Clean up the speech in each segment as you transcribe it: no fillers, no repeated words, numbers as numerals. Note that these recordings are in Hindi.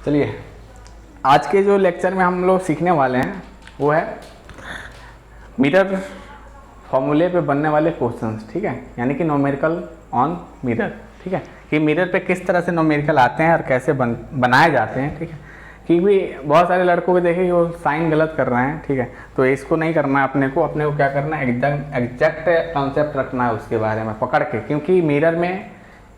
चलिए, आज के जो लेक्चर में हम लोग सीखने वाले हैं वो है मिरर फॉर्मूले पे बनने वाले क्वेश्चंस, ठीक है, यानी कि न्यूमेरिकल ऑन मिरर, ठीक है, कि मिरर पे किस तरह से न्यूमेरिकल आते हैं और कैसे बनाए जाते हैं, ठीक है। क्योंकि बहुत सारे लड़कों को देखे वो साइन गलत कर रहे हैं, ठीक है, तो इसको नहीं करना है अपने को क्या करना है, एकदम एग्जैक्ट कॉन्सेप्ट रखना है उसके बारे में पकड़ के, क्योंकि मिरर में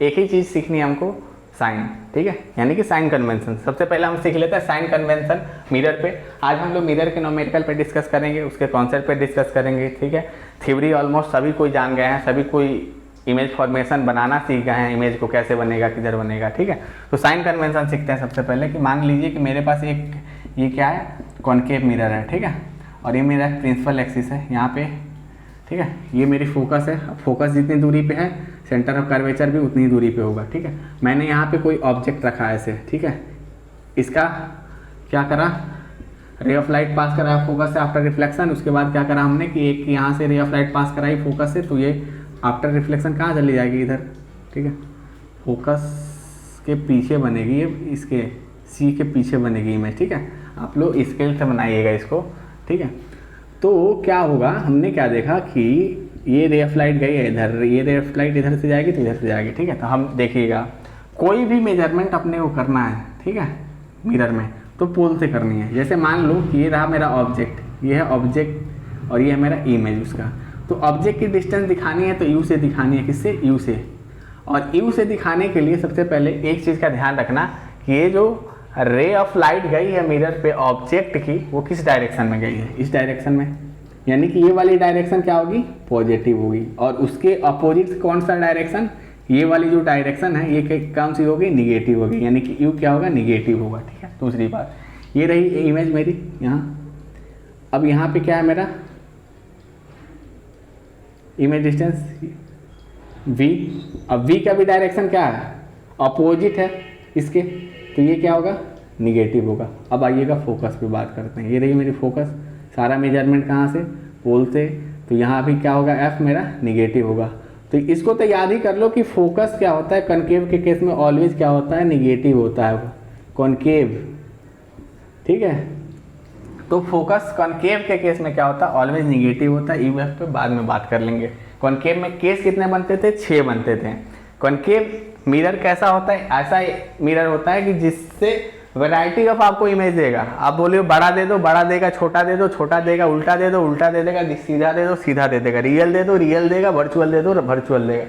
एक ही चीज़ सीखनी है हमको, साइन, ठीक है, यानी कि साइन कन्वेंशन। सबसे पहले हम सीख लेते हैं साइन कन्वेंशन मिरर पे। आज हम लोग मिरर के न्यूमेरिकल पे डिस्कस करेंगे, उसके कॉन्सेप्ट पे डिस्कस करेंगे, ठीक है। थ्योरी ऑलमोस्ट सभी कोई जान गए हैं, सभी कोई इमेज फॉर्मेशन बनाना सीख गए हैं, इमेज को कैसे बनेगा, किधर बनेगा, ठीक है। तो साइन कन्वेंशन सीखते हैं सबसे पहले कि मान लीजिए कि मेरे पास एक ये क्या है, कॉनकेव मिरर है, ठीक है, और ये मेरा प्रिंसिपल एक्सिस है यहाँ पे, ठीक है, ये मेरी फोकस है। अब फोकस जितनी दूरी पे है, सेंटर ऑफ कर्वेचर भी उतनी दूरी पे होगा, ठीक है। मैंने यहाँ पे कोई ऑब्जेक्ट रखा है ऐसे, ठीक है, इसका क्या करा, रे ऑफ लाइट पास करा फोकस से आफ्टर रिफ्लेक्शन। उसके बाद क्या करा हमने कि एक यहाँ से रे ऑफ लाइट पास कराई फोकस से, तो ये आफ्टर रिफ्लेक्शन कहाँ चली जाएगी, इधर, ठीक है, फोकस के पीछे बनेगी, ये इसके सी के पीछे बनेगी इमेज, ठीक है। आप लोग स्केल से बनाइएगा इसको, ठीक है। तो क्या होगा, हमने क्या देखा कि ये रे ऑफ लाइट गई है इधर, ये रे ऑफ लाइट इधर से जाएगी तो इधर से जाएगी, ठीक है। तो हम देखिएगा कोई भी मेजरमेंट अपने को करना है, ठीक है, मिरर में, तो पोल से करनी है। जैसे मान लो कि ये रहा मेरा ऑब्जेक्ट, ये है ऑब्जेक्ट और ये है मेरा इमेज उसका। तो ऑब्जेक्ट की डिस्टेंस दिखानी है तो यू से दिखानी है, किससे, यू से। और यू से दिखाने के लिए सबसे पहले एक चीज़ का ध्यान रखना कि ये जो रे ऑफ लाइट गई है मिरर पे ऑब्जेक्ट की, वो किस डायरेक्शन में गई है, इस डायरेक्शन में, यानी कि ये वाली डायरेक्शन क्या होगी, पॉजिटिव होगी। और उसके अपोजिट कौन सा डायरेक्शन, ये वाली जो डायरेक्शन है ये कौन सी होगी, निगेटिव होगी, यानी कि यू क्या होगा, निगेटिव होगा, ठीक है। दूसरी बात, ये रही इमेज मेरी यहाँ। अब यहाँ पे क्या है मेरा इमेज डिस्टेंस v। अब v का भी डायरेक्शन क्या है, अपोजिट है इसके, तो ये क्या होगा, निगेटिव होगा। अब आइएगा फोकस पे बात करते हैं। ये रही मेरी फोकस, सारा मेजरमेंट कहाँ से, पोल से, तो यहाँ भी क्या होगा, f मेरा निगेटिव होगा। तो इसको तो याद ही कर लो कि फोकस क्या होता है, कॉनकेव के केस में ऑलवेज क्या होता है, निगेटिव होता है कॉनकेव, ठीक है। तो फोकस कॉनकेव के केस में क्या होता है, ऑलवेज निगेटिव होता है। ईएफ पे बाद में बात कर लेंगे। कॉनकेव में केस कितने बनते थे, 6 बनते थे। कॉनकेव मिरर कैसा होता है, ऐसा मिरर होता है कि जिससे वैरायटी ऑफ आपको इमेज देगा। आप बोलिए बड़ा दे दो, बड़ा देगा, छोटा दे दो, छोटा देगा, उल्टा दे दो, उल्टा दे देगा, सीधा दे दो, सीधा दे देगा, रियल दे दो, रियल देगा, वर्चुअल दे दो, वर्चुअल देगा,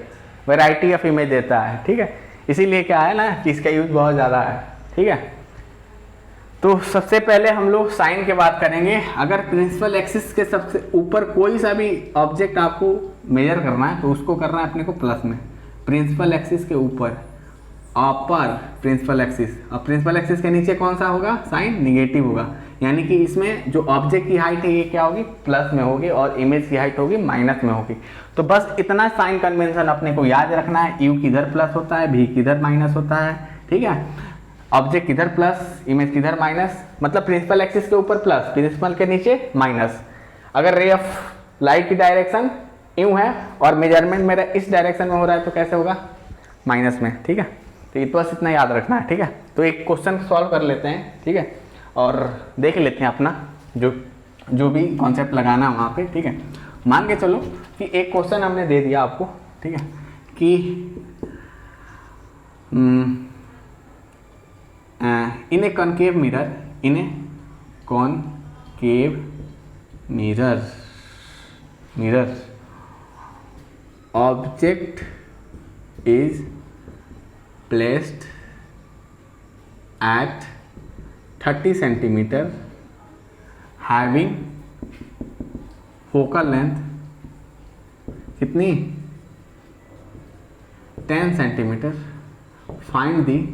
वैरायटी ऑफ इमेज देता है, ठीक है। इसीलिए क्या है ना कि इसका यूज बहुत ज़्यादा है, ठीक है। तो सबसे पहले हम लोग साइन की बात करेंगे। अगर प्रिंसिपल एक्सिस के सबसे ऊपर कोई सा भी ऑब्जेक्ट आपको मेजर करना है तो उसको करना है अपने को प्लस में, प्रिंसिपल एक्सिस के ऊपर, अपर प्रिंसिपल एक्सिस। अब प्रिंसिपल एक्सिस के नीचे कौन सा होगा, साइन निगेटिव होगा, यानी कि इसमें जो ऑब्जेक्ट की हाइट है ये क्या होगी, प्लस में होगी, और इमेज की हाइट होगी माइनस में होगी। तो बस इतना साइन कन्वेंशन अपने को याद रखना है, यू किधर प्लस होता है, भी किधर माइनस होता है, ठीक है। ऑब्जेक्ट किधर प्लस, इमेज किधर माइनस, मतलब प्रिंसिपल एक्सिस के ऊपर प्लस, प्रिंसिपल के नीचे माइनस। अगर रे ऑफ लाइट की डायरेक्शन यूं है और मेजरमेंट मेरा इस डायरेक्शन में हो रहा है तो कैसे होगा, माइनस में, ठीक है। तो ये बस इतना याद रखना है, ठीक है। तो एक क्वेश्चन सॉल्व कर लेते हैं, ठीक है, और देख लेते हैं अपना जो भी कॉन्सेप्ट लगाना है वहाँ पे, ठीक है। मान के चलो कि एक क्वेश्चन हमने दे दिया आपको, ठीक है, कि in a concave mirror, in a concave mirror object is placed at 30 centimeter having focal length कितनी, 10 centimeter. Find the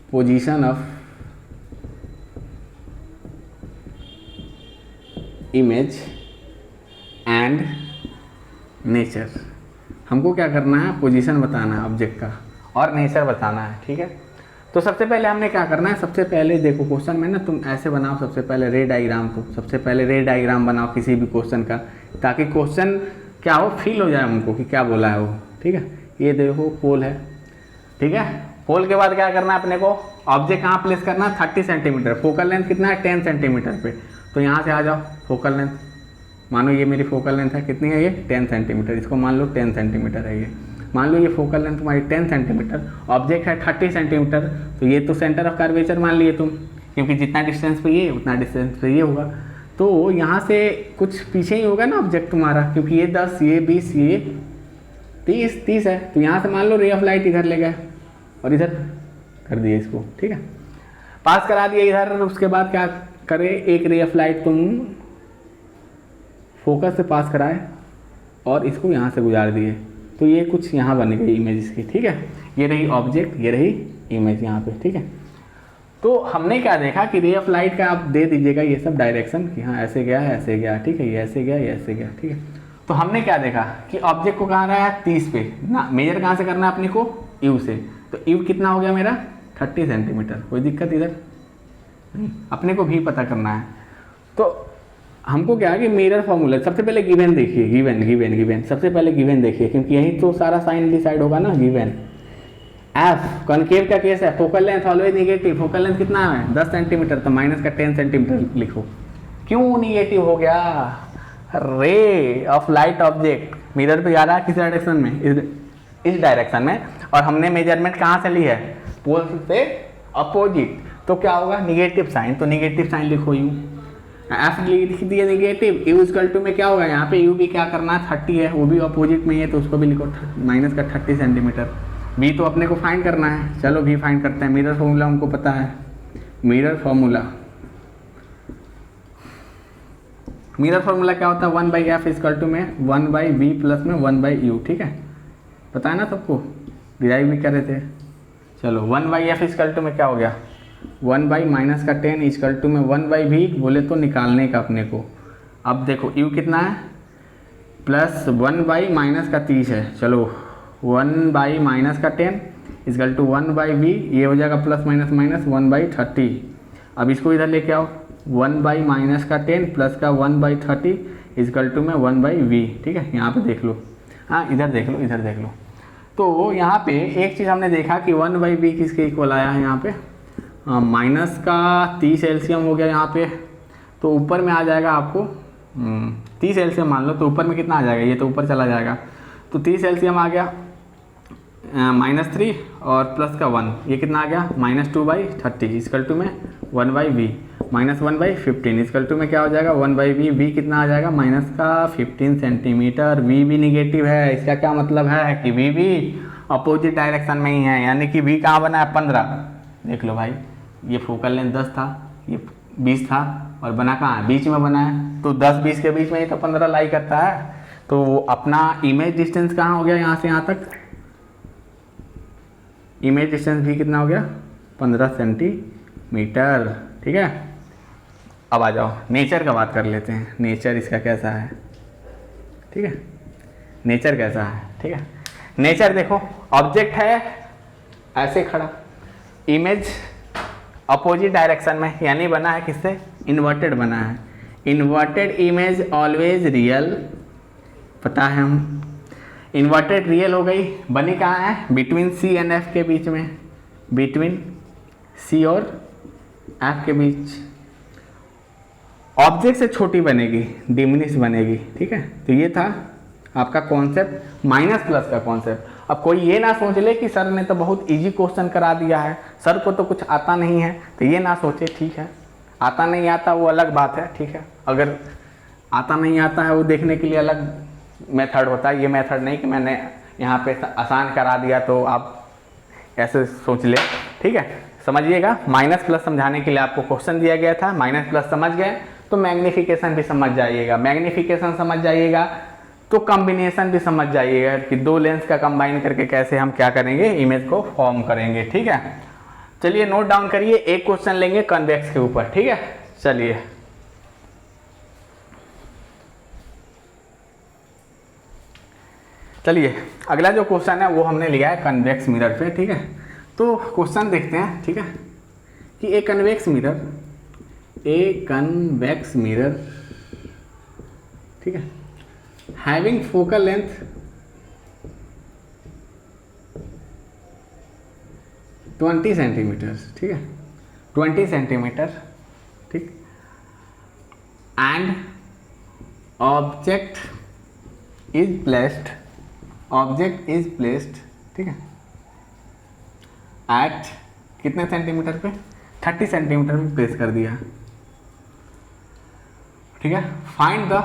position of image and nature. हमको क्या करना है, पोजीशन बताना है ऑब्जेक्ट का और नेचर बताना है, ठीक है। तो सबसे पहले हमने क्या करना है, सबसे पहले देखो क्वेश्चन में ना तुम ऐसे बनाओ, सबसे पहले रे डायग्राम, तो सबसे पहले रे डायग्राम बनाओ किसी भी क्वेश्चन का, ताकि क्वेश्चन क्या हो, फील हो जाए हमको कि क्या बोला है वो, ठीक है। ये देखो पोल है, ठीक है। पोल के बाद क्या करना है अपने को, ऑब्जेक्ट कहाँ प्लेस करना है, 30 सेंटीमीटर, फोकल लेंथ कितना है 10 सेंटीमीटर पे। तो यहाँ से आ जाओ, फोकल लेंथ मानो ये मेरी फोकल लेंथ है, कितनी है ये 10 सेंटीमीटर, इसको मान लो 10 सेंटीमीटर है ये, मान लो ये फोकल लेंथ तुम्हारी 10 सेंटीमीटर, ऑब्जेक्ट है 30 सेंटीमीटर, तो ये तो सेंटर ऑफ कर्वेचर मान लिए तुम, क्योंकि जितना डिस्टेंस पे ये उतना डिस्टेंस पे ये होगा। तो यहाँ से कुछ पीछे ही होगा ना ऑब्जेक्ट तुम्हारा, क्योंकि ये 10, ये 20, ये 30 है। तो यहाँ से मान लो रे ऑफ लाइट इधर ले गए और इधर कर दिए इसको, ठीक है, पास करा दिया इधर। उसके बाद क्या करे, एक रे ऑफ लाइट तुम फोकस से पास कराए और इसको यहाँ से गुजार दिए, तो ये कुछ यहाँ बन गई इमेज इसकी, ठीक है। ये रही ऑब्जेक्ट, ये रही इमेज यहाँ पे, ठीक है। तो हमने क्या देखा कि रे ऑफ लाइट का आप दे दीजिएगा ये सब डायरेक्शन कि हाँ ऐसे गया है, ऐसे गया, ठीक है, ये ऐसे गया, ये ऐसे गया, ठीक है। तो हमने क्या देखा कि ऑब्जेक्ट को कहाँ रहा है 30 पे ना, मेजर कहाँ से करना है अपने को, यू से। तो यू कितना हो गया मेरा 30 सेंटीमीटर, कोई दिक्कत इधर नहीं, अपने को भी पता करना है। तो हमको क्या है कि मिरर फॉर्मूला, सबसे पहले गिवन देखिए, गिवन सबसे पहले गिवन देखिए, क्योंकि यही तो सारा साइन डिसाइड होगा ना, गिवन। एफ कॉनकेव का केस है, focal length always negative, focal length कितना है 10 सेंटीमीटर, तो माइनस का 10 सेंटीमीटर लिखो। क्यों निगेटिव हो गया, ray of light object mirror पे जा रहा है किस डायरेक्शन में, इस डायरेक्शन में, और हमने मेजरमेंट कहाँ से ली है, पोल से अपोजिट, तो क्या होगा निगेटिव साइन, तो निगेटिव साइन लिखो यू। एफ लिख दिया निगेटिव, यू इक्वल टू में क्या होगा, यहाँ पे यू भी क्या करना है 30 है, वो भी अपोजिट में है, तो उसको भी लिखो माइनस का 30 सेंटीमीटर। बी तो अपने को फाइंड करना है, चलो भी फाइंड करते हैं। मिरर फॉर्मूला हमको पता है, मिरर फॉर्मूला क्या होता है, 1/f इक्वल टू में 1/v प्लस में 1/u, ठीक है, पता है ना सबको, डिराइव भी कर रहे थे। चलो 1/f इक्वल टू में क्या हो गया 1/माइनस का 10 इक्वल टू में 1/v, बोले तो निकालने का अपने को। अब देखो u कितना है प्लस 1/माइनस का 30 है, चलो 1/माइनस का 10 इक्वल टू 1/v, ये हो जाएगा प्लस माइनस माइनस 1/30। अब इसको इधर लेके आओ, 1/माइनस का 10 प्लस का 1/30 इक्वल टू में 1/v, ठीक है, यहाँ पे देख लो, हाँ इधर देख लो, इधर देख लो। तो यहाँ पे एक चीज़ हमने देखा कि 1/v किसके इक्वल आया है, यहाँ पे माइनस का 30 एलसीएम हो गया यहाँ पे, तो ऊपर में आ जाएगा आपको 30 एलसीएम मान लो, तो ऊपर में कितना आ जाएगा, ये तो ऊपर चला जाएगा, तो 30 एलसीएम आ गया -3 और प्लस का 1, ये कितना आ गया -2/30 इक्वल टू में 1/v माइनस 1/15 इक्वल टू में क्या हो जाएगा 1/v, v कितना आ जाएगा माइनस का 15 सेंटीमीटर, v भी निगेटिव है, इसका क्या मतलब है कि v भी अपोजिट डायरेक्शन में ही है, यानी कि v कहाँ बना है 15। देख लो भाई, ये फोकल लेंथ 10 था, ये 20 था, और बना कहाँ है बीच में बना है, तो 10-20 के बीच में ही तो 15 लाई करता है। तो अपना इमेज डिस्टेंस कहाँ हो गया, यहाँ से यहाँ तक इमेज डिस्टेंस भी कितना हो गया 15 सेंटीमीटर, ठीक है। अब आ जाओ नेचर का बात कर लेते हैं, नेचर इसका कैसा है, ठीक है, नेचर कैसा है, ठीक है। नेचर देखो, ऑब्जेक्ट है ऐसे खड़ा, इमेज अपोजिट डायरेक्शन में, यानी बना है किससे, इन्वर्टेड बना है। इन्वर्टेड इमेज ऑलवेज रियल, पता है हम, इन्वर्टेड रियल हो गई, बनी कहाँ है बिटवीन सी एंड एफ के बीच में, बिटवीन सी और एफ के बीच। ऑब्जेक्ट से छोटी बनेगी, डिमिनिश बनेगी, ठीक है। तो ये था आपका कॉन्सेप्ट, माइनस प्लस का कॉन्सेप्ट। अब कोई ये ना सोच ले कि सर ने तो बहुत इजी क्वेश्चन करा दिया है, सर को तो कुछ आता नहीं है, तो ये ना सोचे, ठीक है, आता नहीं आता वो अलग बात है, ठीक है। अगर आता नहीं आता है वो देखने के लिए अलग मेथड होता है, ये मेथड नहीं कि मैंने यहाँ पे आसान करा दिया तो आप ऐसे सोच ले, ठीक है। समझिएगा, माइनस प्लस समझाने के लिए आपको क्वेश्चन दिया गया था, माइनस प्लस समझ गए तो मैग्नीफिकेशन भी समझ जाइएगा, मैग्नीफिकेशन समझ जाइएगा तो कॉम्बिनेशन भी समझ जाइएगा कि दो लेंस का कंबाइन करके कैसे हम क्या करेंगे, इमेज को फॉर्म करेंगे, ठीक है। चलिए नोट डाउन करिए, एक क्वेश्चन लेंगे कन्वेक्स के ऊपर, ठीक है। चलिए चलिए अगला जो क्वेश्चन है वो हमने लिया है कन्वेक्स मिरर पे, ठीक है। तो क्वेश्चन देखते हैं, ठीक है, कि ए कन्वेक्स मिरर, ठीक है, हैविंग फोकल लेंथ 20 सेंटीमीटर, ठीक है, 20 सेंटीमीटर, ठीक। एंड ऑब्जेक्ट इज प्लेस्ड, ठीक है, एट कितने सेंटीमीटर पे, 30 सेंटीमीटर पे प्लेस कर दिया, ठीक है। Find the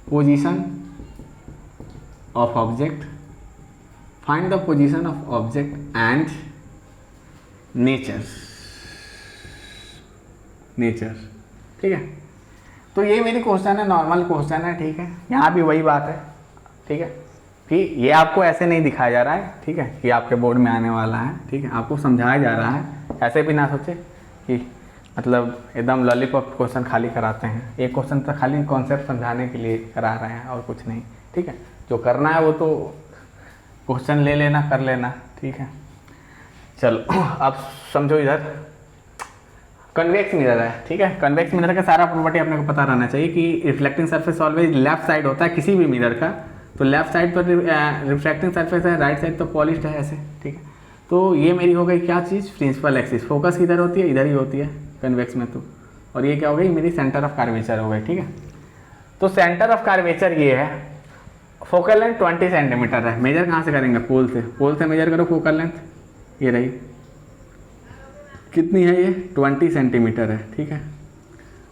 position of object, find the position of object and nature, ठीक है। तो ये मेरी क्वेश्चन है, नॉर्मल क्वेश्चन है, ठीक है। यहाँ भी वही बात है, ठीक है, कि ये आपको ऐसे नहीं दिखाया जा रहा है, ठीक है, कि आपके बोर्ड में आने वाला है, ठीक है, आपको समझाया जा रहा है। ऐसे भी ना सोचे कि मतलब एकदम लॉलीपॉप क्वेश्चन खाली कराते हैं, एक क्वेश्चन तो खाली कॉन्सेप्ट समझाने के लिए करा रहे हैं और कुछ नहीं, ठीक है। जो करना है वो तो क्वेश्चन ले लेना, कर लेना, ठीक है। चलो अब समझो, इधर कन्वेक्स मिरर है, ठीक है। कन्वेक्स मिरर का सारा प्रॉपर्टी अपने को पता रहना चाहिए कि reflecting surface always left side होता है किसी भी मिरर का, तो लेफ्ट साइड पर रिफ्लेक्टिंग सरफेस है, राइट साइड तो पॉलिश्ड है, ऐसे, ठीक है। तो ये मेरी हो गई क्या चीज़, प्रिंसिपल एक्सिस, फोकस किधर होती है, इधर ही होती है कन्वेक्स में, तो और ये क्या हो गई, मेरी सेंटर ऑफ कर्वेचर हो गई, ठीक है। तो सेंटर ऑफ कर्वेचर ये है, फोकल लेंथ 20 सेंटीमीटर है, मेजर कहाँ से करेंगे, पोल से मेजर करो फोकल लेंथ, ये रही, कितनी है ये, 20 सेंटीमीटर है, ठीक है।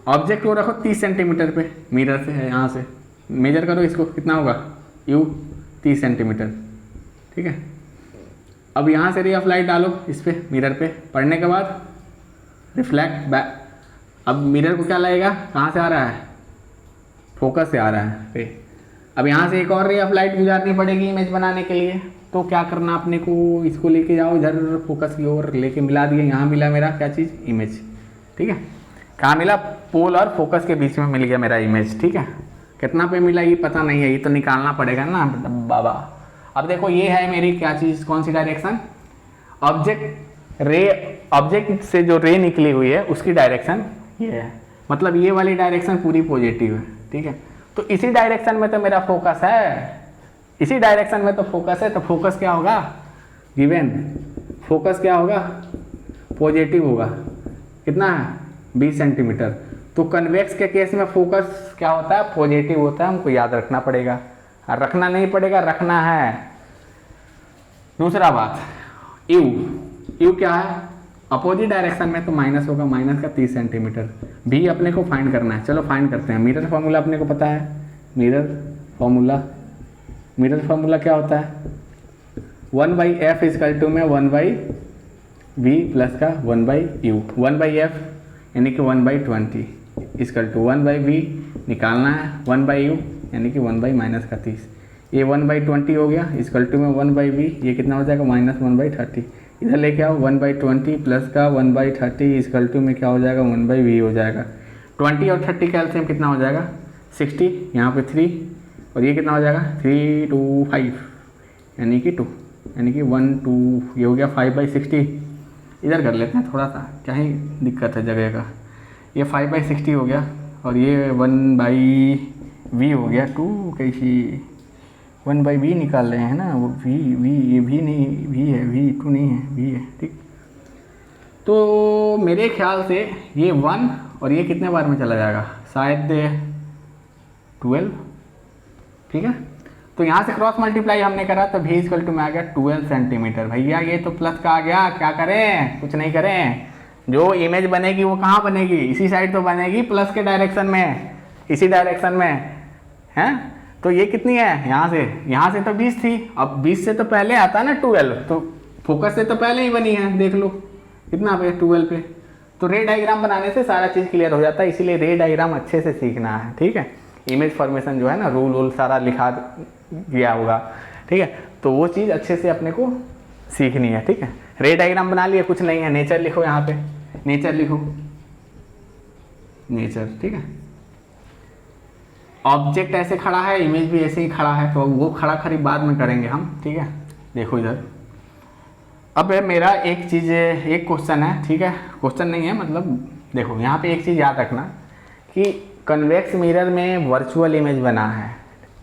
ऑब्जेक्ट को रखो 30 सेंटीमीटर पे, मिरर से है, यहाँ से मेजर करो इसको, कितना होगा, यू 30 सेंटीमीटर, ठीक है। अब यहाँ से रे ऑफ लाइट डालो इस पे, मिरर पे, पढ़ने के बाद रिफ्लेक्ट बैक, अब मिरर को क्या लगेगा, कहाँ से आ रहा है, फोकस से आ रहा है रे। अब यहाँ से एक और रे ऑफ लाइट गुजारनी पड़ेगी इमेज बनाने के लिए, तो क्या करना अपने को, इसको लेके जाओ इधर फोकस की ओर, लेके मिला दिया, यहाँ मिला मेरा क्या चीज़, इमेज, ठीक है। कहाँ मिला, पोल और फोकस के बीच में मिल गया मेरा इमेज, ठीक है। कितना पे मिला ये पता नहीं है, ये तो निकालना पड़ेगा ना बाबा। अब देखो ये है मेरी क्या चीज़, कौन सी डायरेक्शन, ऑब्जेक्ट से जो रे निकली हुई है उसकी डायरेक्शन ये है, मतलब ये वाली डायरेक्शन पूरी पॉजिटिव है, ठीक है। तो इसी डायरेक्शन में तो मेरा फोकस है, इसी डायरेक्शन में तो फोकस है, तो फोकस क्या होगा, गिवन फोकस क्या होगा, पॉजिटिव होगा, कितना है, 20 सेंटीमीटर। तो कन्वेक्स के केस में फोकस क्या होता है, पॉजिटिव होता है, हमको याद रखना पड़ेगा, और रखना नहीं पड़ेगा, रखना है। दूसरा बात, यू क्या है, अपोजिट डायरेक्शन में तो माइनस होगा, माइनस का 30 सेंटीमीटर, भी अपने को फाइंड करना है। चलो फाइंड करते हैं। मिरर फार्मूला अपने को पता है, मिरर फार्मूला क्या होता है, 1/f इजकल टू में 1/v प्लस का 1/u, 1/f यानी कि 1/20 इजकल टू 1/v निकालना है, 1/u यानी कि 1/-30, ये 1/20 हो गया, इजकल टू में 1/v, ये कितना हो जाएगा, -1/30, इधर लेके आओ 1/20 प्लस का 1/30 इजकल टू में क्या हो जाएगा, 1/v हो जाएगा। 20 और 30 का एलसीएम कितना हो जाएगा, 60, यहाँ पे 3, और ये कितना हो जाएगा, 3 2 5 यानी कि 2, यानी कि 1 2, ये हो गया 5/60। इधर कर लेते हैं थोड़ा सा, क्या ही दिक्कत है जगह का, ये 5/60 हो गया, और ये 1/v हो गया, 2 कैसी 1/v निकाल रहे हैं ना, वो v ये भी नहीं, v है, v2 नहीं है, v है, ठीक। तो मेरे ख्याल से ये 1 और ये कितने बार में चला जाएगा, शायद 12, ठीक है। तो यहाँ से क्रॉस मल्टीप्लाई हमने करा तो v इक्वल टू में आ गया 12 सेंटीमीटर। भैया ये तो प्लस का आ गया, क्या करें, कुछ नहीं करें, जो इमेज बनेगी वो कहाँ बनेगी, इसी साइड तो बनेगी, प्लस के डायरेक्शन में, इसी डायरेक्शन में है। तो ये कितनी है, यहाँ से तो 20 थी, अब 20 से तो पहले आता है ना 12, तो फोकस से तो पहले ही बनी है, देख लो कितना पे, 12 पे। तो रे डायग्राम बनाने से सारा चीज़ क्लियर हो जाता है, इसीलिए रे डायग्राम अच्छे से सीखना है, ठीक है। इमेज फॉर्मेशन जो है ना, रूल सारा लिखा गया होगा, ठीक है। तो वो चीज़ अच्छे से अपने को सीखनी है, ठीक है। रे डायग्राम बना लिया, कुछ नहीं है, नेचर लिखो, यहाँ पे नेचर लिखो, नेचर, ठीक है। ऑब्जेक्ट ऐसे खड़ा है, इमेज भी ऐसे ही खड़ा है, तो वो खड़ा खड़ी बाद में करेंगे हम, ठीक है। देखो इधर, अब मेरा एक चीज़, एक क्वेश्चन है, ठीक है, क्वेश्चन नहीं है मतलब, देखो यहाँ पे एक चीज़ याद रखना कि कन्वेक्स मिरर में वर्चुअल इमेज बना है,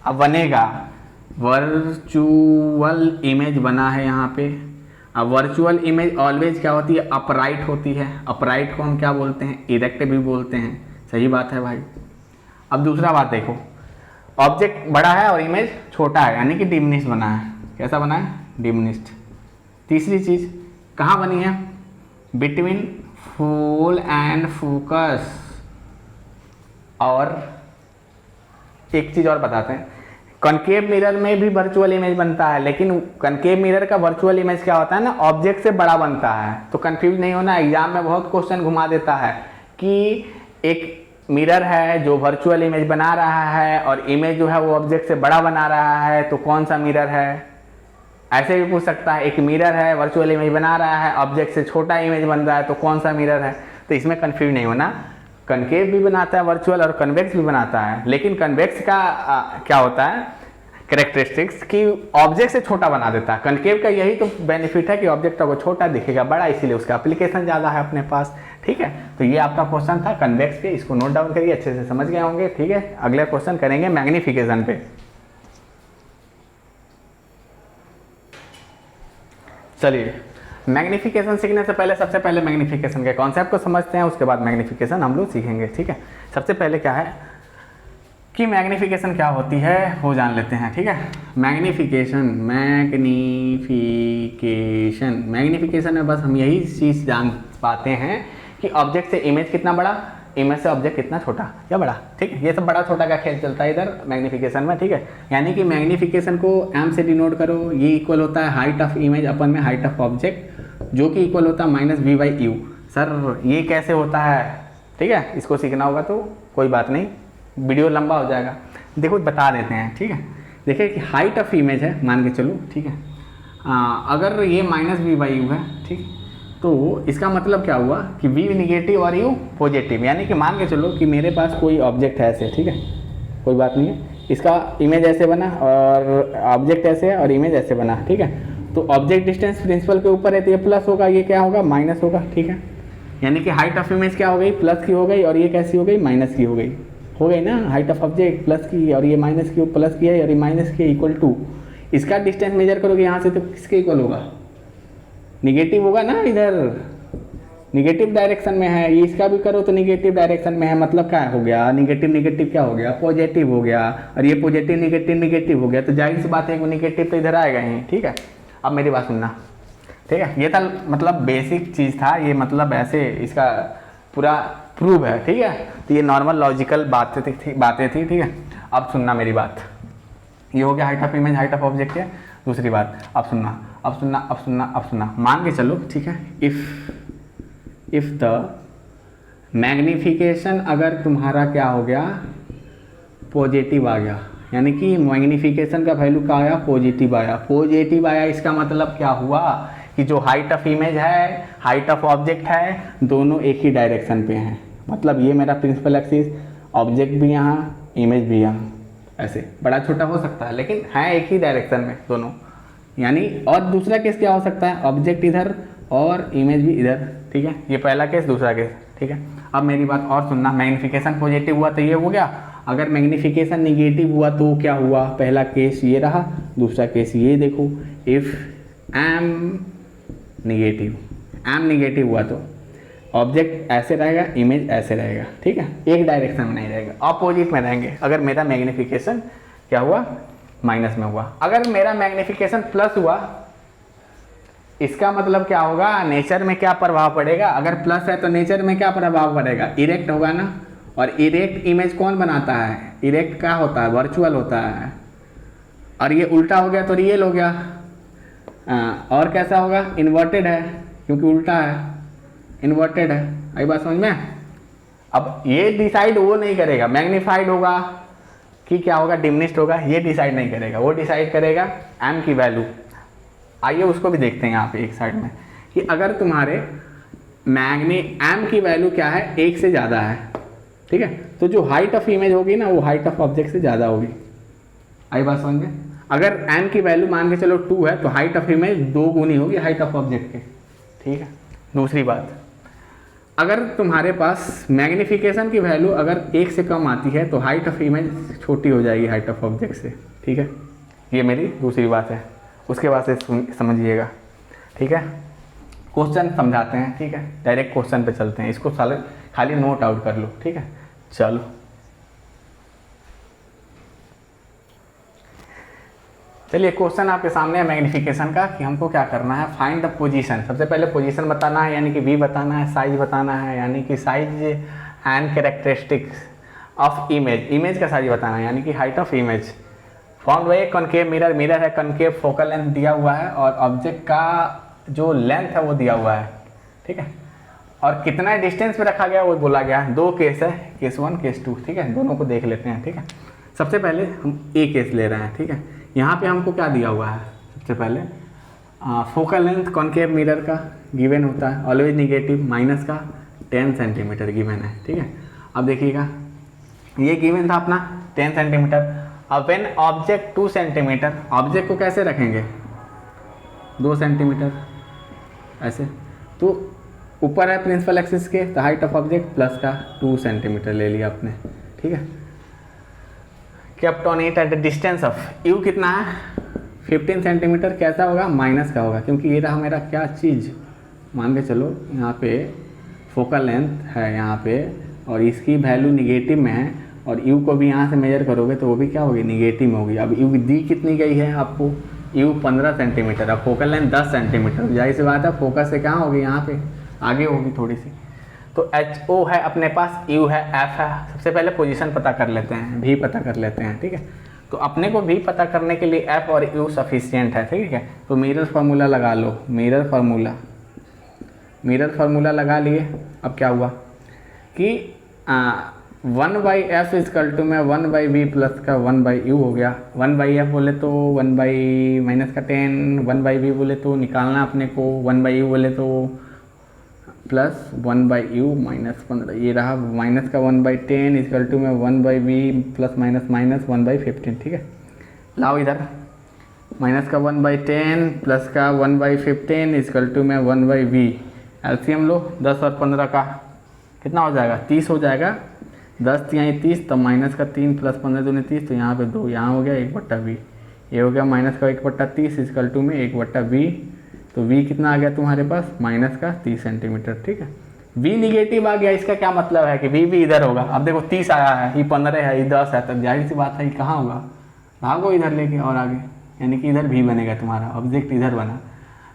अब बनेगा वर्चुअल इमेज बना है यहाँ पे। अब वर्चुअल इमेज ऑलवेज क्या होती है, अपराइट होती है। अपराइट को हम क्या बोलते हैं, इरेक्ट भी बोलते हैं। सही बात है भाई। अब दूसरा बात देखो, ऑब्जेक्ट बड़ा है और इमेज छोटा है, यानी कि डिमिनिश्ड बना है। कैसा बना है, डिमिनिश्ड। तीसरी चीज़ कहाँ बनी है, बिटवीन फुल एंड फोकस। और एक चीज़ और बताते हैं, कॉनकेव मिरर में भी वर्चुअल इमेज बनता है, लेकिन कॉनकेव मिरर का वर्चुअल इमेज क्या होता है ना, ऑब्जेक्ट से बड़ा बनता है। तो कंफ्यूज नहीं होना, एग्जाम में बहुत क्वेश्चन घुमा देता है कि एक मिरर है जो वर्चुअल इमेज बना रहा है और इमेज जो है वो ऑब्जेक्ट से बड़ा बना रहा है, तो कौन सा मिरर है। ऐसे भी पूछ सकता है, एक मिरर है वर्चुअल इमेज बना रहा है, ऑब्जेक्ट से छोटा इमेज बन रहा है, तो कौन सा मिरर है। तो इसमें कंफ्यूज नहीं होना, कनकेव भी बनाता है वर्चुअल और कन्वेक्स भी बनाता है। लेकिन कन्वेक्स का क्या होता है कैरेक्टरिस्टिक्स कि ऑब्जेक्ट से छोटा बना देता है। कनकेव का यही तो बेनिफिट है कि ऑब्जेक्ट को छोटा दिखेगा, बड़ा, इसीलिए उसका एप्लीकेशन ज़्यादा है अपने पास। ठीक है, तो ये आपका क्वेश्चन था कन्वेक्स के, इसको नोट डाउन करिए, अच्छे से समझ गए होंगे। ठीक है, अगला क्वेश्चन करेंगे मैग्निफिकेशन पे। चलिए, मैग्निफिकेशन सीखने से पहले सबसे पहले मैग्निफिकेशन के कॉन्सेप्ट को समझते हैं, उसके बाद मैग्निफिकेशन हम लोग सीखेंगे। ठीक है, सबसे पहले क्या है कि मैग्निफिकेशन क्या होती है वो जान लेते हैं। ठीक है, मैग्निफिकेशन में बस हम यही चीज़ जान पाते हैं कि ऑब्जेक्ट से इमेज कितना बड़ा, इमेज से ऑब्जेक्ट कितना छोटा या बड़ा। ठीक है, ये सब बड़ा छोटा का खेल चलता है इधर मैग्निफिकेशन में। ठीक है, यानी कि मैग्निफिकेशन को एम से डिनोट करो, ये इक्वल होता है हाइट ऑफ इमेज अपन में हाइट ऑफ ऑब्जेक्ट, जो कि इक्वल होता है -v/u। सर ये कैसे होता है, ठीक है, इसको सीखना होगा तो कोई बात नहीं, वीडियो लंबा हो जाएगा। देखो बता देते हैं। ठीक है, देखिए कि हाइट ऑफ इमेज है, मान के चलो। ठीक है, अगर ये -v/u है, ठीक, तो इसका मतलब क्या हुआ कि v निगेटिव और u पॉजिटिव। यानी कि मान के चलो कि मेरे पास कोई ऑब्जेक्ट है ऐसे, ठीक है, कोई बात नहीं है, इसका इमेज ऐसे बना और ऑब्जेक्ट ऐसे है और इमेज ऐसे बना। ठीक है, तो ऑब्जेक्ट डिस्टेंस प्रिंसिपल के ऊपर है तो ये प्लस होगा, ये क्या होगा, माइनस होगा। ठीक है, यानी कि हाइट ऑफ इमेज क्या हो गई, प्लस की हो गई, और ये कैसी हो गई, माइनस की हो गई ना। हाइट ऑफ ऑब्जेक्ट प्लस की और ये माइनस की, प्लस की है और ये माइनस की, इक्वल टू इसका डिस्टेंस मेजर करोगे यहाँ से तो किसके इक्वल होगा, निगेटिव होगा ना, इधर निगेटिव डायरेक्शन में है। ये इसका भी करो तो निगेटिव डायरेक्शन में है, मतलब क्या हो गया, निगेटिव निगेटिव क्या हो गया, पॉजिटिव हो गया, और ये पॉजिटिव निगेटिव निगेटिव हो गया, तो जाहिर सी बात है वो निगेटिव तो इधर आएगा ही। ठीक है, अब मेरी बात सुनना। ठीक है, ये था मतलब बेसिक चीज़ था ये, मतलब ऐसे इसका पूरा प्रूव है। ठीक है, तो ये नॉर्मल लॉजिकल बातें थी। ठीक है, अब सुनना मेरी बात, ये हो गया height of image height of object है। दूसरी बात, अब सुनना, मान के चलो, ठीक है, इफ द मैग्निफिकेशन अगर तुम्हारा क्या हो गया, पॉजिटिव आ गया, यानी कि मैग्निफिकेशन का वैल्यू क्या आया, पॉजिटिव आया। इसका मतलब क्या हुआ कि जो हाइट ऑफ इमेज है हाइट ऑफ ऑब्जेक्ट है, दोनों एक ही डायरेक्शन पे हैं। मतलब ये मेरा प्रिंसिपल एक्सिस, ऑब्जेक्ट भी यहाँ, इमेज भी यहाँ, ऐसे बड़ा छोटा हो सकता है लेकिन है एक ही डायरेक्शन में दोनों। यानी और दूसरा केस क्या हो सकता है, ऑब्जेक्ट इधर और इमेज भी इधर। ठीक है, ये पहला केस, दूसरा केस। ठीक है, अब मेरी बात और सुनना, मैग्निफिकेशन पॉजिटिव हुआ तो ये हो गया, अगर मैग्निफिकेशन निगेटिव हुआ तो क्या हुआ, पहला केस ये रहा, दूसरा केस ये देखो, इफ़ एम निगेटिव हुआ तो ऑब्जेक्ट ऐसे रहेगा, इमेज ऐसे रहेगा। ठीक है, एक डायरेक्शन में नहीं रहेगा, अपोजिट में रहेंगे। अगर मेरा मैग्निफिकेशन क्या हुआ, माइनस में हुआ। अगर मेरा मैग्निफिकेशन प्लस हुआ, इसका मतलब क्या होगा, नेचर में क्या प्रभाव पड़ेगा, अगर प्लस है तो नेचर में क्या प्रभाव पड़ेगा, इरेक्ट होगा ना। और इरेक्ट इमेज कौन बनाता है, इरेक्ट क्या होता है, वर्चुअल होता है। और ये उल्टा हो गया तो रियल हो गया। और कैसा होगा, इन्वर्टेड है, क्योंकि उल्टा है, इन्वर्टेड है। आई बात समझ में। अब ये डिसाइड वो नहीं करेगा, मैग्नीफाइड होगा कि क्या होगा, डिमिनिश्ड होगा, ये डिसाइड नहीं करेगा, वो डिसाइड करेगा एम की वैल्यू। आइए उसको भी देखते हैं यहाँ पे एक साइड में, कि अगर तुम्हारे एम की वैल्यू क्या है, 1 से ज़्यादा है, ठीक है, तो जो हाइट ऑफ इमेज होगी ना वो हाइट ऑफ ऑब्जेक्ट से ज़्यादा होगी। आई बात समझ में। अगर एम की वैल्यू मान के चलो 2 है तो हाइट ऑफ इमेज 2 गुनी होगी हाइट ऑफ ऑब्जेक्ट के। ठीक है, दूसरी बात, अगर तुम्हारे पास मैग्निफिकेशन की वैल्यू अगर 1 से कम आती है तो हाइट ऑफ इमेज छोटी हो जाएगी हाइट ऑफ ऑब्जेक्ट से। ठीक है, ये मेरी दूसरी बात है, उसके बाद से समझिएगा, ठीक है। क्वेश्चन समझाते हैं, ठीक है, डायरेक्ट क्वेश्चन पे चलते हैं, इसको साले खाली नोट आउट कर लो, ठीक है। चलो चलिए, क्वेश्चन आपके सामने है मैग्नीफिकेशन का कि हमको क्या करना है, फाइंड द पोजीशन। सबसे पहले पोजीशन बताना है यानी कि वी बताना है, साइज बताना है यानी कि size and characteristics of image, image का साइज बताना है यानी कि height of image. Formed by concave mirror, mirror है कॉनकेव, फोकल लेंथ दिया हुआ है और ऑब्जेक्ट का जो लेंथ है वो दिया हुआ है, ठीक है। और कितना डिस्टेंस पे रखा गया वो बोला गया है। दो केस है, केस 1 केस 2, ठीक है, दोनों को देख लेते हैं, ठीक है। सबसे पहले हम ए केस ले रहे हैं, ठीक है। यहाँ पे हमको क्या दिया हुआ है, सबसे पहले फोकल लेंथ कॉनकेव मिरर का गिवन होता है, ऑलवेज निगेटिव, माइनस का 10 सेंटीमीटर गिवन है, ठीक है। अब देखिएगा ये गिवन था अपना 10 सेंटीमीटर। अब व्हेन ऑब्जेक्ट 2 सेंटीमीटर, ऑब्जेक्ट को कैसे रखेंगे 2 सेंटीमीटर ऐसे, तो ऊपर है प्रिंसिपल एक्सिस के, तो हाइट ऑफ ऑब्जेक्ट प्लस का 2 सेंटीमीटर ले लिया आपने, ठीक है। Kept on it at the distance of you कितना है 15 सेंटीमीटर, कैसा होगा माइनस का होगा क्योंकि ये रहा मेरा क्या चीज़, मान के चलो यहाँ पे फोकल लेंथ है यहाँ पे और इसकी वैल्यू निगेटिव में है और यू को भी यहाँ से मेजर करोगे तो वो भी क्या होगी निगेटिव में होगी। अब यू दी कितनी गई है आपको, यू 15 सेंटीमीटर, अब फोकल लेंथ 10 सेंटीमीटर, जाहिर सी बात है फोकस से कहाँ होगी यहाँ पे आगे होगी थोड़ी सी। तो एच ओ है अपने पास, यू है, एफ है। सबसे पहले पोजीशन पता कर लेते हैं, भी पता कर लेते हैं, ठीक है। तो अपने को भी पता करने के लिए एफ और यू सफिशियंट है, ठीक है। तो मिरर फार्मूला लगा लो, मिरर फार्मूला लगा लिए। अब क्या हुआ कि 1/f इजकल टू में 1/v प्लस का 1/u हो गया। 1/f बोले तो 1/ माइनस का 10, 1/v बोले तो निकालना अपने को, 1/u बोले तो प्लस 1/u माइनस 15, ये रहा माइनस का 1/10 इजकल टू में 1/v प्लस माइनस माइनस 1/15, ठीक है। लाओ इधर माइनस का 1/10 प्लस का 1/15 इजकल टू में 1/v, एलसीएम लो 10 और 15 का कितना हो जाएगा 30 हो जाएगा, 10 यहाँ 30, तो माइनस का 3 प्लस 15 दूनी 30, तो यहाँ पे 2, यहाँ हो गया 1/v, ये हो गया माइनस का 1/30 इजकल टू में 1/v, तो v कितना आ गया तुम्हारे पास माइनस का 30 सेंटीमीटर, ठीक है। v निगेटिव आ गया, इसका क्या मतलब है कि v भी इधर होगा। अब देखो 30 आया है, ये 15 है, ये 10 है, तब जाहिर सी बात है ये कहाँ होगा, भागो इधर लेके और आगे, यानी कि इधर v बनेगा तुम्हारा, ऑब्जेक्ट इधर बना,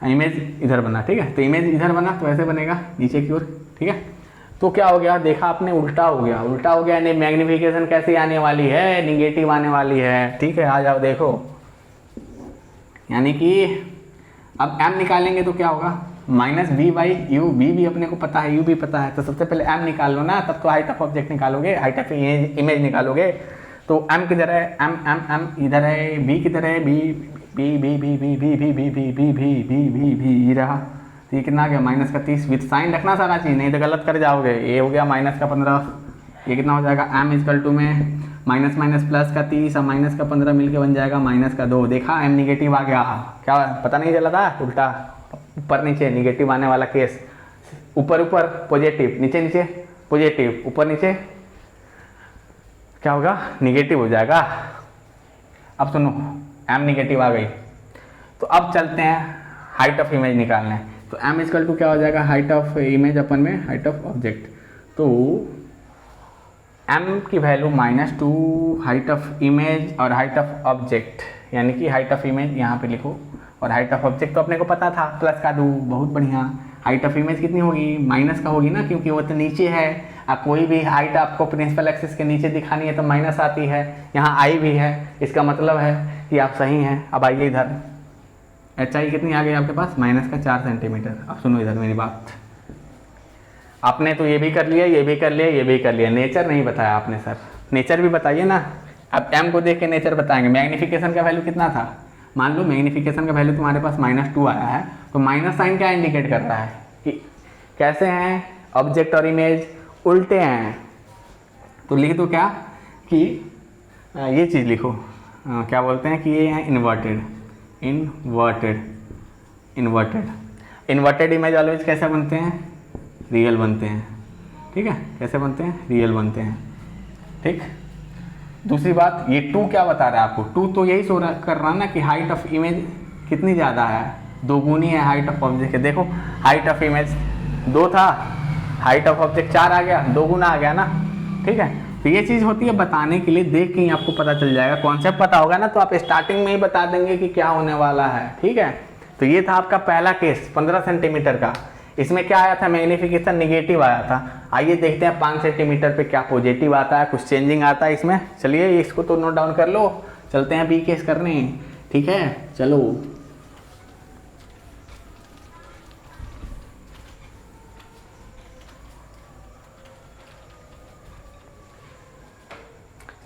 इमेज इधर बना, ठीक है। तो इमेज इधर बना तो ऐसे बनेगा नीचे की ओर, ठीक है। तो क्या हो गया, देखा आपने उल्टा हो गया, उल्टा हो गया यानी मैग्नीफिकेशन कैसी आने वाली है, निगेटिव आने वाली है, ठीक है। आ जाओ देखो, यानी कि अब m निकालेंगे तो क्या होगा माइनस v/u, v भी अपने को पता है, u भी पता है, तो सबसे पहले m निकाल लो ना, तब तो हाइट ऑफ ऑब्जेक्ट निकालोगे, हाइट ऑफ इमेज निकालोगे। तो m किधर है, m इधर है, v किधर है, v रहा, तो ये कितना आ गया माइनस का 30, विथ साइन रखना सारा चीज़, नहीं तो गलत कर जाओगे। ये हो गया माइनस का 15, ये कितना हो जाएगा m इजकल टू में माइनस माइनस प्लस का 30 और माइनस का 15 मिलके बन जाएगा माइनस का 2। देखा m निगेटिव आ गया, क्या पता नहीं चला था, उल्टा ऊपर नीचे निगेटिव आने वाला केस, ऊपर ऊपर पॉजिटिव, नीचे नीचे पॉजिटिव, ऊपर नीचे क्या होगा निगेटिव हो जाएगा। अब सुनो m निगेटिव आ गई, तो अब चलते हैं हाइट ऑफ इमेज निकालने। तो m इजकल टू क्या हो जाएगा हाइट ऑफ इमेज अपन में हाइट ऑफ ऑब्जेक्ट, तो m की वैल्यू -2 हाइट ऑफ इमेज और हाइट ऑफ ऑब्जेक्ट, यानी कि हाइट ऑफ इमेज यहाँ पे लिखो और हाइट ऑफ ऑब्जेक्ट तो अपने को पता था प्लस का 2, बहुत बढ़िया। हाइट ऑफ इमेज कितनी होगी माइनस का होगी ना, क्योंकि वो तो नीचे है। अब कोई भी हाइट आपको प्रिंसिपल एक्सिस के नीचे दिखानी है तो माइनस आती है, यहाँ आई भी है, इसका मतलब है कि आप सही हैं। अब आइए इधर, एच आई कितनी आ गई आपके पास माइनस का 4 सेंटीमीटर। अब सुनो इधर मेरी बात, आपने तो ये भी कर लिया, ये भी कर लिया, ये भी कर लिया, नेचर नहीं बताया आपने। सर नेचर भी बताइए ना, अब m को देख के नेचर बताएंगे। मैग्नीफिकेशन का वैल्यू कितना था, मान लो मैग्नीफिकेशन का वैल्यू तुम्हारे पास -2 आया है, तो माइनस साइन क्या इंडिकेट कर रहा है कि कैसे हैं ऑब्जेक्ट और इमेज उल्टे हैं। तो लिख दो क्या कि ये चीज़ लिखो, क्या बोलते हैं कि ये हैं इन्वर्टेड, इन्वर्टेड इमेज ऑलवेज कैसे बनते हैं, रियल बनते हैं, ठीक है। कैसे बनते हैं, रियल बनते हैं, ठीक। दूसरी बात, ये 2 क्या बता रहा है आपको, 2 तो यही शो कर रहा है ना कि हाइट ऑफ इमेज कितनी ज़्यादा है, दोगुनी है हाइट ऑफ ऑब्जेक्ट। देखो हाइट ऑफ इमेज 2 था, हाइट ऑफ ऑब्जेक्ट 4 आ गया, 2 गुना आ गया ना, ठीक है। तो ये चीज़ होती है बताने के लिए, देख के ही आपको पता चल जाएगा, कॉन्सेप्ट पता होगा ना तो आप स्टार्टिंग में ही बता देंगे कि क्या होने वाला है, ठीक है। तो ये था आपका पहला केस 15 सेंटीमीटर का। इसमें क्या आया था, मैग्नीफिकेशन निगेटिव आया था। आइए देखते हैं 5 सेंटीमीटर पे क्या पॉजिटिव आता है, कुछ चेंजिंग आता है इसमें। चलिए इसको तो नोट डाउन कर लो, चलते हैं बी केस करने, ठीक है। चलो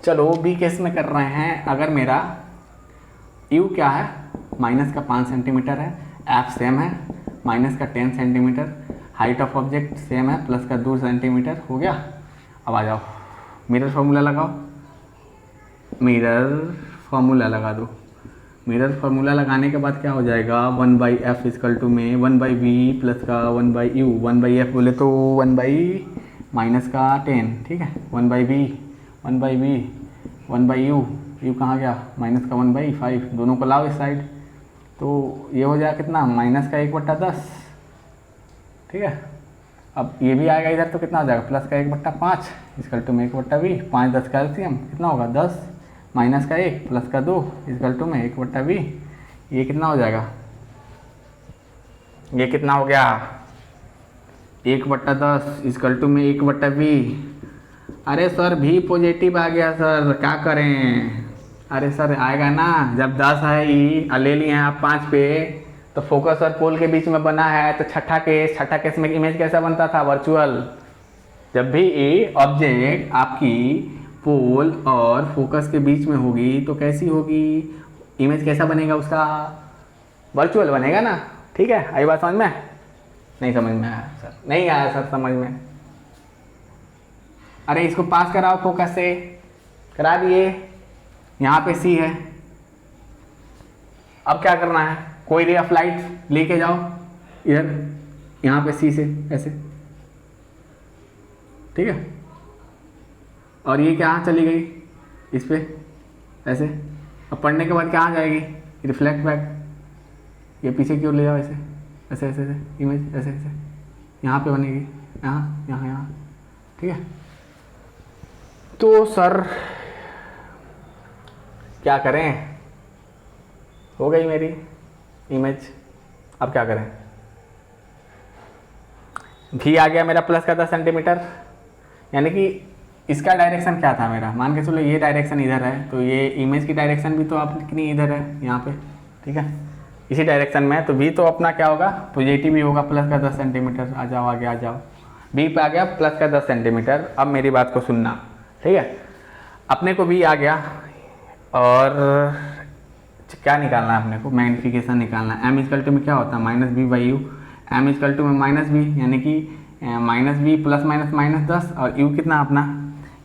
चलो बी केस में कर रहे हैं। अगर मेरा यू क्या है, माइनस का 5 सेंटीमीटर है, एफ सेम है, माइनस का 10 centimetre, height of object same है, प्लस का 2 सेंटीमीटर हो गया। अब आ जाओ मिरर फार्मूला लगाओ, मिरर फार्मूला लगा दो। मिरर फार्मूला लगाने के बाद क्या हो जाएगा, 1/f इजकल टू में 1/v प्लस का 1/u, 1/f बोले तो 1/ माइनस का 10, ठीक है, 1/v 1/u, u कहाँ गया, माइनस का 1/5, दोनों को लाओ इस साइड, तो ये हो जाएगा कितना, माइनस का 1/10, ठीक है। अब ये भी आएगा इधर तो कितना हो जाएगा, प्लस का 1/5 इजकल टू में 1/v, 5 10 का एलसीएम कितना होगा 10, माइनस का 1 प्लस का 2 इजकल टू में 1/v, ये कितना हो जाएगा, ये कितना हो गया 1/10 इजकल टू में 1/v। अरे सर भी पॉजिटिव आ गया सर, क्या करें, अरे सर आएगा ना, जब 10 है ई ले लिए हैं आप 5 पे, तो फोकस और पोल के बीच में बना है, तो छठा केस में इमेज कैसा बनता था, वर्चुअल। जब भी ये ऑब्जेक्ट आपकी पोल और फोकस के बीच में होगी तो कैसी होगी, इमेज कैसा बनेगा उसका, वर्चुअल बनेगा ना, ठीक है। आई बात समझ में, नहीं समझ में आया सर, नहीं आया सर समझ में, अरे इसको पास कराओ फोकस से, करा दिए, यहाँ पे सी है। अब क्या करना है, कोई रे ऑफ लाइट लेके जाओ इधर, यहाँ पे सी से ऐसे, ठीक है। और ये कहाँ चली गई, इस पे ऐसे, अब पढ़ने के बाद कहाँ जाएगी, रिफ्लेक्ट बैक, ये पीछे की ओर ले जाओ ऐसे ऐसे ऐसे ऐसे, इमेज ऐसे ऐसे यहाँ पे बनेगी, यहाँ यहाँ यहाँ, ठीक है। तो सर क्या करें, हो गई मेरी इमेज, अब क्या करें, भी आ गया मेरा प्लस का 10 सेंटीमीटर, यानी कि इसका डायरेक्शन क्या था मेरा, मान के चलो ये डायरेक्शन इधर है, तो ये इमेज की डायरेक्शन भी तो अपनी इधर है यहाँ पे, ठीक है, इसी डायरेक्शन में, तो भी तो अपना क्या होगा, पॉजिटिव ही होगा, प्लस का 10 सेंटीमीटर। आ जाओ आगे आ जाओ, बी पे आ गया प्लस का 10 सेंटीमीटर। अब मेरी बात को सुनना, ठीक है, अपने को भी आ गया, और क्या निकालना है अपने को, मैग्नीफिकेशन निकालना है। एम इजकल टू में क्या होता है, -b/u, एम इजकल टू में -b, यानी कि -b प्लस माइनस -10, और u कितना अपना,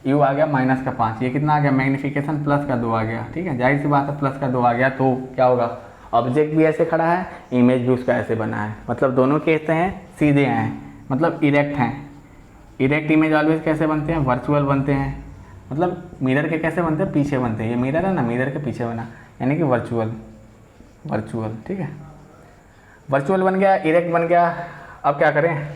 u आ गया -5, ये कितना आ गया, मैग्नीफिकेशन प्लस का 2 आ गया, ठीक है, जाहिर सी बात है प्लस का 2 आ गया, तो क्या होगा, ऑब्जेक्ट भी ऐसे खड़ा है, इमेज भी उसका ऐसे बना है, मतलब दोनों कैसे हैं, सीधे हैं, मतलब इरेक्ट हैं। इरेक्ट इमेज ऑलवेज कैसे बनते हैं, वर्चुअल बनते हैं, मतलब मिरर के कैसे बनते हैं, पीछे बनते हैं, ये मिरर है ना, मिरर के पीछे बना, यानी कि वर्चुअल, ठीक है, वर्चुअल बन गया, इरेक्ट बन गया। अब क्या करें,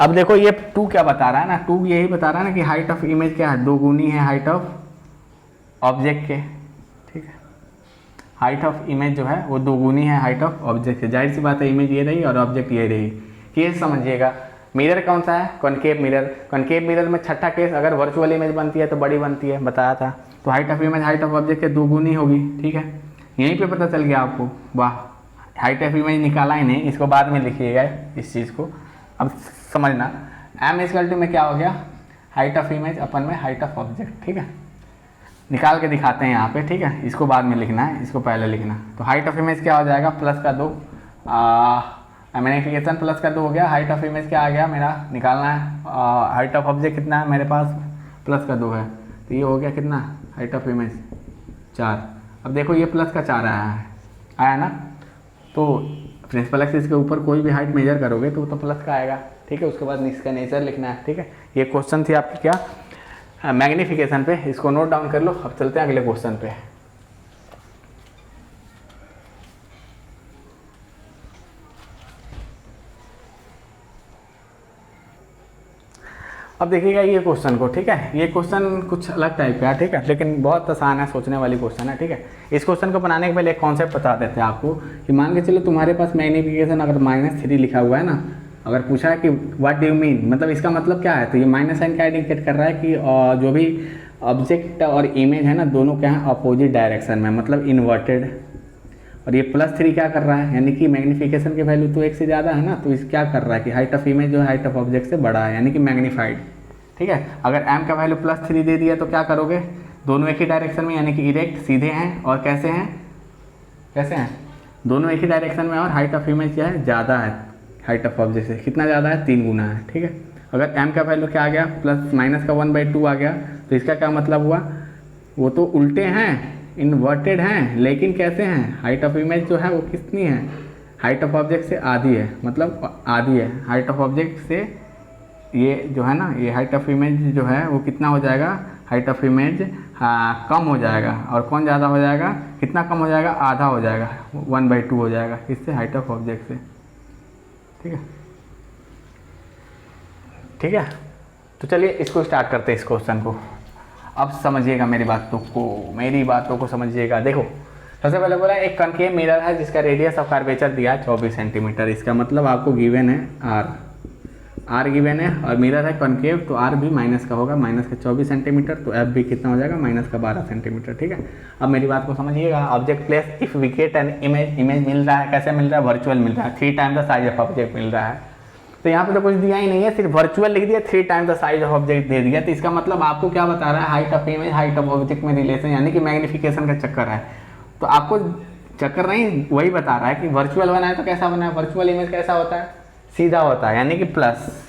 अब देखो ये 2 क्या बता रहा है ना, 2 यही बता रहा है ना कि हाइट ऑफ इमेज क्या है, 2 गुनी है हाइट ऑफ ऑब्जेक्ट के, ठीक है, हाइट ऑफ इमेज जो है वो 2 गुनी है हाइट ऑफ ऑब्जेक्ट के, जाहिर सी बात है इमेज ये रही और ऑब्जेक्ट ये रही। केस समझिएगा, मिरर कौन सा है, कॉनकेव मिरर, कॉनकेव मिरर में छठा केस, अगर वर्चुअल इमेज बनती है तो बड़ी बनती है, बताया था, तो height of image height of object के 2 गुनी होगी, ठीक है, यहीं पे पता चल गया आपको, वाह, हाइट ऑफ इमेज निकाला ही नहीं, इसको बाद में लिखिएगा इस चीज़ को। अब समझना, एम इजकल टू में क्या हो गया, हाइट ऑफ इमेज अपन में हाइट ऑफ ऑब्जेक्ट, ठीक है, निकाल के दिखाते हैं यहाँ पे, ठीक है, इसको बाद में लिखना है, इसको पहले लिखना। तो हाइट ऑफ इमेज क्या हो जाएगा, प्लस का 2, मैग्नीफिकेशन प्लस का 2 हो गया, हाइट ऑफ इमेज क्या आ गया मेरा, निकालना है, हाइट ऑफ ऑब्जेक्ट कितना है मेरे पास, प्लस का 2 है, तो ये हो गया कितना, हाइट ऑफ इमेज 4। अब देखो ये प्लस का 4 आया ना, तो प्रिंसिपल एक्सिस के ऊपर कोई भी हाइट मेजर करोगे तो प्लस का आएगा, ठीक है, उसके बाद इसका नेचर लिखना है, ठीक है। ये क्वेश्चन थी आपकी क्या, मैग्नीफिकेशन पे, इसको नोट डाउन कर लो। अब चलते हैं अगले क्वेश्चन पे। अब देखिएगा ये क्वेश्चन को, ठीक है। ये क्वेश्चन कुछ अलग टाइप का है, ठीक है, लेकिन बहुत आसान है, सोचने वाली क्वेश्चन है, ठीक है। इस क्वेश्चन को बनाने के पहले एक कॉन्सेप्ट बता देते हैं आपको कि मान के चलो तुम्हारे पास मैग्नीफिकेशन अगर -3 लिखा हुआ है ना, अगर पूछा है कि व्हाट डू यू मीन, मतलब इसका मतलब क्या है, तो ये माइनस साइन क्या इंडिकेट कर रहा है कि जो भी ऑब्जेक्ट और इमेज है ना, दोनों क्या है, अपोजिट डायरेक्शन में, मतलब इन्वर्टेड। और ये +3 क्या कर रहा है, यानी कि मैग्नीफिकेशन की वैल्यू तो 1 से ज़्यादा है ना, तो इस क्या कर रहा है कि हाइट ऑफ इमेज जो है हाइट ऑफ ऑब्जेक्ट से बड़ा है, यानी कि मैग्नीफाइड, ठीक है। अगर m का वैल्यू +3 दे दिया तो क्या करोगे, दोनों एक ही डायरेक्शन में, यानी कि इरेक्ट सीधे हैं, और कैसे हैं, कैसे हैं, दोनों एक ही डायरेक्शन में, और हाइट ऑफ इमेज क्या है, ज़्यादा है हाइट ऑफ ऑब्जेक्ट से। कितना ज़्यादा है, 3 गुना है, ठीक है। अगर m का वैल्यू क्या आ गया, -1/2 आ गया, तो इसका क्या मतलब हुआ, वो तो उल्टे हैं, इन्वर्टेड हैं, लेकिन कैसे हैं, हाइट ऑफ इमेज जो है वो कितनी है, हाइट ऑफ ऑब्जेक्ट से आधी है, मतलब आधी है हाइट ऑफ ऑब्जेक्ट से। ये जो है ना, ये हाइट ऑफ इमेज जो है वो कितना हो जाएगा, हाइट ऑफ इमेज कम हो जाएगा, और कौन ज़्यादा हो जाएगा, कितना कम हो जाएगा, आधा हो जाएगा, 1/2 हो जाएगा, इससे हाइट ऑफ ऑब्जेक्ट से, ठीक है, ठीक है। तो चलिए इसको स्टार्ट करते हैं, इस क्वेश्चन को। अब समझिएगा मेरी बातों को समझिएगा। देखो, सबसे पहले बोला एक कनकेव मिरर है जिसका रेडियस ऑफ कर्वेचर दिया है 24 सेंटीमीटर। इसका मतलब आपको गिवन है आर गिवन है, और मिरर है कनकेव, तो आर भी माइनस का होगा, माइनस का 24 सेंटीमीटर, तो एफ भी कितना हो जाएगा, माइनस का 12 सेंटीमीटर, ठीक है। अब मेरी बात को समझिएगा। Object place if we get an image मिल रहा है, कैसे मिल रहा है, वर्चुअल मिल रहा है, 3 time the size of object मिल रहा है। तो यहाँ पे तो कुछ दिया ही नहीं है, सिर्फ वर्चुअल लिख दिया, 3 time the size of object दे दिया। तो इसका मतलब आपको क्या बता रहा है, height of image height of object में रिलेशन, यानी कि मैग्नीफिकेशन का चक्कर है। तो आपको चक्कर नहीं, वही बता रहा है कि वर्चुअल बना है तो कैसा बना है, वर्चुअल इमेज कैसा होता है, सीधा होता है, यानी कि प्लस,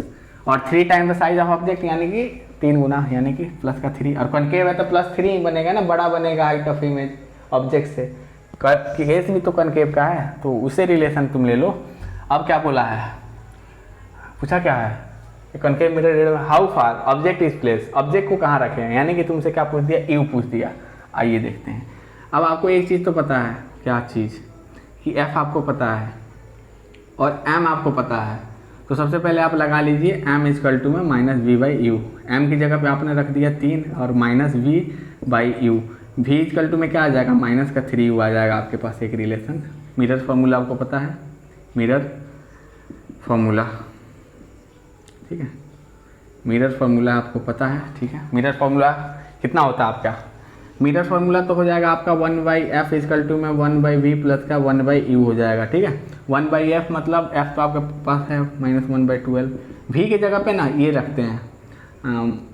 और 3 time the size of object यानी कि 3 गुना, यानी कि प्लस का 3, और कनकेव है तो +3 ही बनेगा ना, बड़ा बनेगा हाइट ऑफ इमेज ऑब्जेक्ट से। केस भी तो कनकेव का है, तो उसे रिलेशन तुम ले लो। अब क्या बोला है, पूछा क्या है, concave mirror how far object is place, object को कहाँ रखे हैं, यानी कि तुमसे क्या पूछ दिया, यू पूछ दिया। आइए देखते हैं। अब आपको एक चीज़ तो पता है, क्या चीज़, कि एफ आपको पता है और एम आपको पता है। तो सबसे पहले आप लगा लीजिए m = में -v/u। m की जगह पे आपने रख दिया 3 और -v/u। v = में क्या आ जाएगा, -3u आ जाएगा आपके पास एक रिलेशन। मिरर फार्मूला आपको पता है, मिरर फार्मूला, ठीक है, मिरर फार्मूला आपको पता है, ठीक है। मिरर फार्मूला कितना होता है आपका, मिरर फार्मूला तो हो जाएगा आपका 1/f = में 1/v प्लस का 1/u हो जाएगा, ठीक है। 1/f मतलब f तो आपके पास है -1/12, v की जगह पे ना ये रखते हैं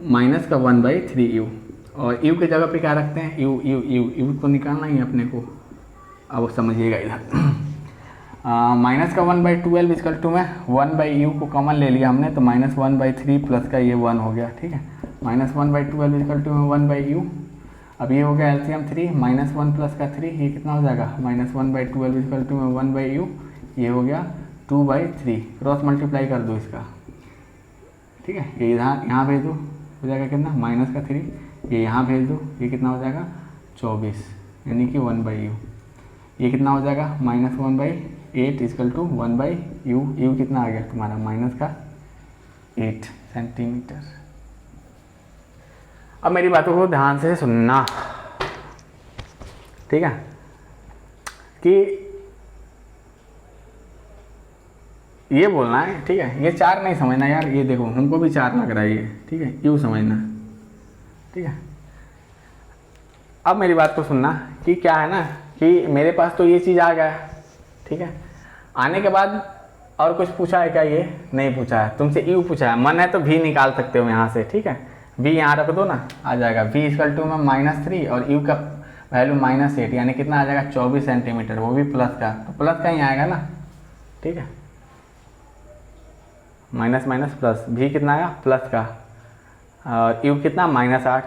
माइनस का 1/3u, और u की जगह पे क्या रखते हैं, u तो निकालना ही है अपने को। अब समझिएगा इधर, माइनस का 1/12 = में 1/u को कॉमन ले लिया हमने, तो -1/3 प्लस का ये 1 हो गया, ठीक है। -1/12 = में 1/u। अब ये हो गया एलसीएम 3, -1 प्लस का 3, ये कितना हो जाएगा, -1/12 = में 1/u, ये हो गया 2/3। क्रॉस मल्टीप्लाई कर दो इसका, ठीक है, ये इधर यहाँ भेज दो, हो जाएगा कितना, -3, ये यहाँ भेज दो, ये कितना हो जाएगा 24, यानी कि 1/u। ये कितना हो जाएगा, -1/8 = 1/u। u कितना आ गया तुम्हारा, -8 सेंटीमीटर। अब मेरी बातों को ध्यान से सुनना, ठीक है, कि ये बोलना है, ठीक है, ये 4 नहीं समझना यार, ये देखो हमको भी 4 लग रहा है ये, ठीक है, यू समझना, ठीक है। अब मेरी बात को सुनना कि क्या है ना, कि मेरे पास तो ये चीज़ आ गया, ठीक है, आने के बाद और कुछ पूछा है क्या, ये नहीं पूछा है, तुमसे यू पूछा है, मन है तो भी निकाल सकते हो यहाँ से, ठीक है, v यहाँ रख दो ना, आ जाएगा v = में -3 और u का वैल्यू -8, यानी कितना आ जाएगा 24 सेंटीमीटर, वो भी प्लस का, तो प्लस का ही आएगा ना, ठीक है, माइनस माइनस प्लस, v कितना आया प्लस का, और u कितना -8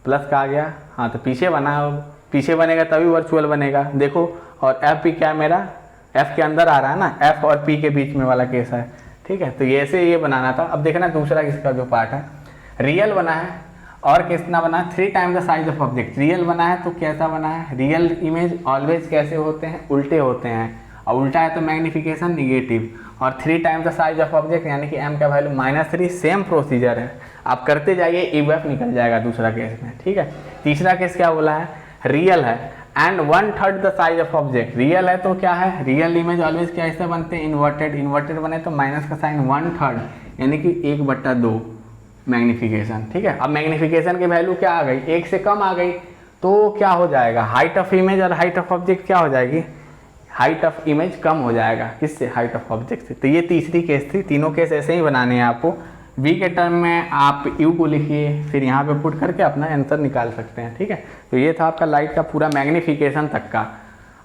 प्लस का आ गया। हाँ तो पीछे बना, पीछे बनेगा तभी वर्चुअल बनेगा, देखो, और f भी क्या मेरा f के अंदर आ रहा है ना, f और p के बीच में वाला केस है, ठीक है। तो ये ऐसे ये बनाना था। अब देखना दूसरा इसका जो पार्ट है, रियल बना है और कितना बना, 3 times the size of object. Real बना है तो कैसा बना है, रियल इमेज ऑलवेज कैसे होते हैं, उल्टे होते हैं, और उल्टा है तो मैग्निफिकेशन निगेटिव। और 3 times the size of object यानी कि m का वैल्यू -3, सेम प्रोसीजर है, आप करते जाइए, EF निकल जाएगा दूसरा केस में, ठीक है। तीसरा केस क्या बोला है, रियल है and 1/3 the size of object. Real है तो क्या है, रियल इमेज ऑलवेज कैसे बनते हैं, इन्वर्टेड, इन्वर्टेड बने तो माइनस का साइन 1/3 यानी कि 1/2 मैग्निफिकेशन, ठीक है। अब मैग्निफिकेशन की वैल्यू क्या आ गई, 1 से कम आ गई, तो क्या हो जाएगा, हाइट ऑफ इमेज और हाइट ऑफ ऑब्जेक्ट क्या हो जाएगी, हाइट ऑफ इमेज कम हो जाएगा, किससे, हाइट ऑफ ऑब्जेक्ट से। तो ये तीसरी केस थी, तीनों केस ऐसे ही बनाने हैं आपको। v के टर्म में आप u को लिखिए, फिर यहाँ पे पुट करके अपना आंसर निकाल सकते हैं, ठीक है। तो ये था आपका लाइट का पूरा मैग्निफिकेशन तक का।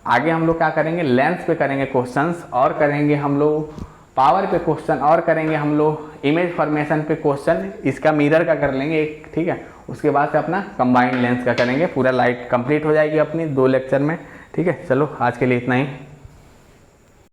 आगे हम लोग क्या करेंगे, लेंस पे करेंगे क्वेश्चंस, और करेंगे हम लोग पावर पे क्वेश्चन, और करेंगे हम लोग इमेज फॉर्मेशन पे क्वेश्चन, इसका मिरर का कर लेंगे एक, ठीक है। उसके बाद से अपना कंबाइंड लेंस का करेंगे, पूरा लाइट कंप्लीट हो जाएगी अपनी 2 लेक्चर में, ठीक है। चलो आज के लिए इतना ही।